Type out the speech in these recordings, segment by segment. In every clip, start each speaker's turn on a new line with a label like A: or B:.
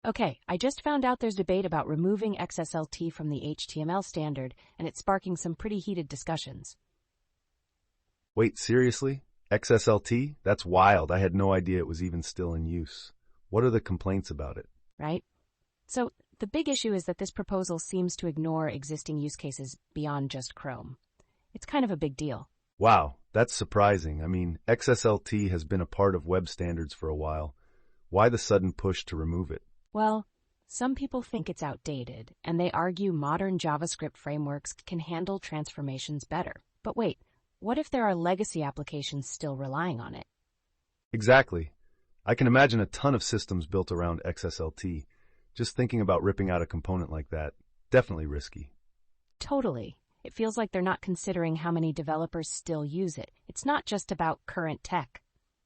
A: Okay, I just found out there's debate about removing XSLT from the HTML standard, and it's sparking some pretty heated discussions.
B: Wait, seriously? XSLT? That's wild. I had no idea it was even still in use. What are the complaints about it?
A: Right? So, the big issue is that this proposal seems to ignore existing use cases beyond just Chrome. It's kind of a big deal.
B: Wow, that's surprising. I mean, XSLT has been a part of web standards for a while. Why the sudden push to remove it?
A: Well, some people think it's outdated, and they argue modern JavaScript frameworks can handle transformations better. But wait, what if there are legacy applications still relying on it?
B: Exactly. I can imagine a ton of systems built around XSLT. Just thinking about ripping out a component like that, definitely risky.
A: Totally. It feels like they're not considering how many developers still use it. It's not just about current tech.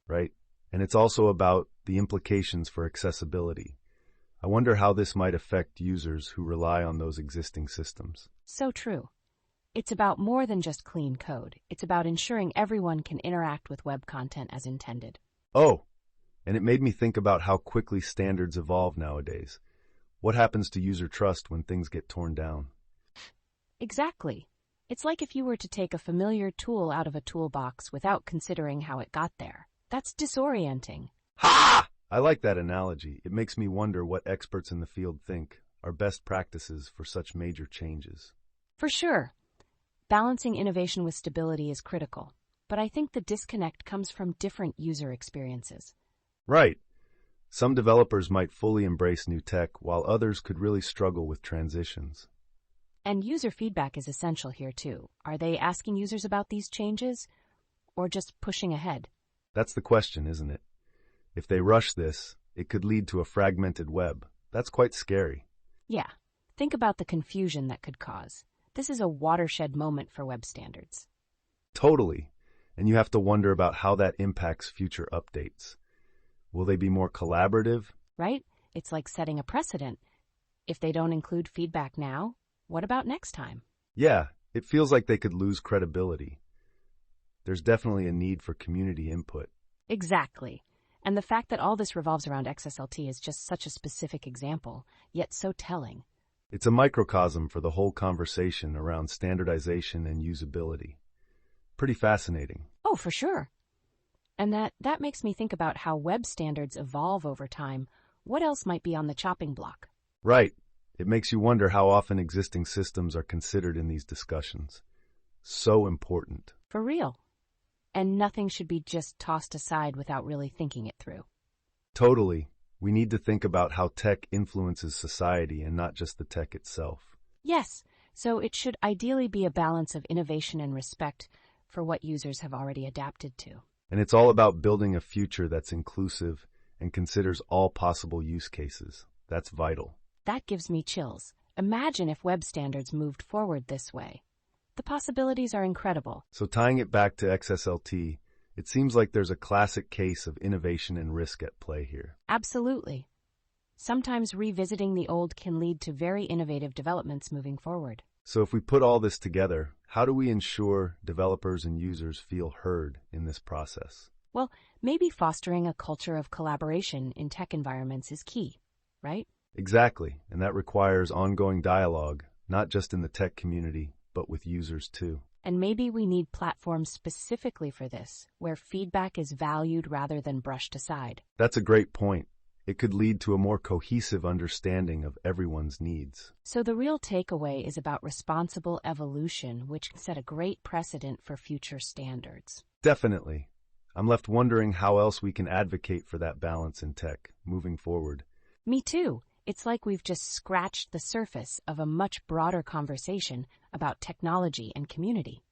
B: Right? And it's also about the implications for accessibility. I wonder how this might affect users who rely on those existing systems.
A: So true. It's about more than just clean code. It's about ensuring everyone can interact with web content as intended.
B: Oh, and it made me think about how quickly standards evolve nowadays. What happens to user trust when things get torn down?
A: Exactly. It's like if you were to take a familiar tool out of a toolbox without considering how it got there. That's disorienting.
B: Ha! I like that analogy. It makes me wonder what experts in the field think are best practices for such major changes.
A: For sure. Balancing innovation with stability is critical, but I think the disconnect comes from different user experiences.
B: Right. Some developers might fully embrace new tech, while others could really struggle with transitions.
A: And user feedback is essential here too. Are they asking users about these changes, or just pushing ahead?
B: That's the question, isn't it? If they rush this, it could lead to a fragmented web. That's quite scary.
A: Yeah. Think about the confusion that could cause. This is a watershed moment for web standards.
B: Totally. And you have to wonder about how that impacts future updates. Will they be more collaborative?
A: Right? It's like setting a precedent. If they don't include feedback now, what about next time?
B: Yeah, it feels like they could lose credibility. There's definitely a need for community input.
A: Exactly. And the fact that all this revolves around XSLT is just such a specific example, yet so telling.
B: It's a microcosm for the whole conversation around standardization and usability. Pretty fascinating.
A: Oh, for sure. And that makes me think about how web standards evolve over time. What else might be on the chopping block?
B: Right. It makes you wonder how often existing systems are considered in these discussions. So important.
A: For real. And nothing should be just tossed aside without really thinking it through.
B: Totally. We need to think about how tech influences society and not just the tech itself.
A: Yes, so it should ideally be a balance of innovation and respect for what users have already adapted to.
B: And it's all about building a future that's inclusive and considers all possible use cases. That's vital.
A: That gives me chills. Imagine if web standards moved forward this way. The possibilities are incredible.
B: So tying it back to XSLT, it seems like there's a classic case of innovation and risk at play here.
A: Absolutely. Sometimes revisiting the old can lead to very innovative developments moving forward.
B: So if we put all this together, how do we ensure developers and users feel heard in this process?
A: Well, maybe fostering a culture of collaboration in tech environments is key, right?
B: Exactly, and that requires ongoing dialogue, not just in the tech community, but with users too.
A: And maybe we need platforms specifically for this, where feedback is valued rather than brushed aside.
B: That's a great point. It could lead to a more cohesive understanding of everyone's needs.
A: So the real takeaway is about responsible evolution, which can set a great precedent for future standards.
B: Definitely. I'm left wondering how else we can advocate for that balance in tech moving forward.
A: Me too. It's like we've just scratched the surface of a much broader conversation about technology and community.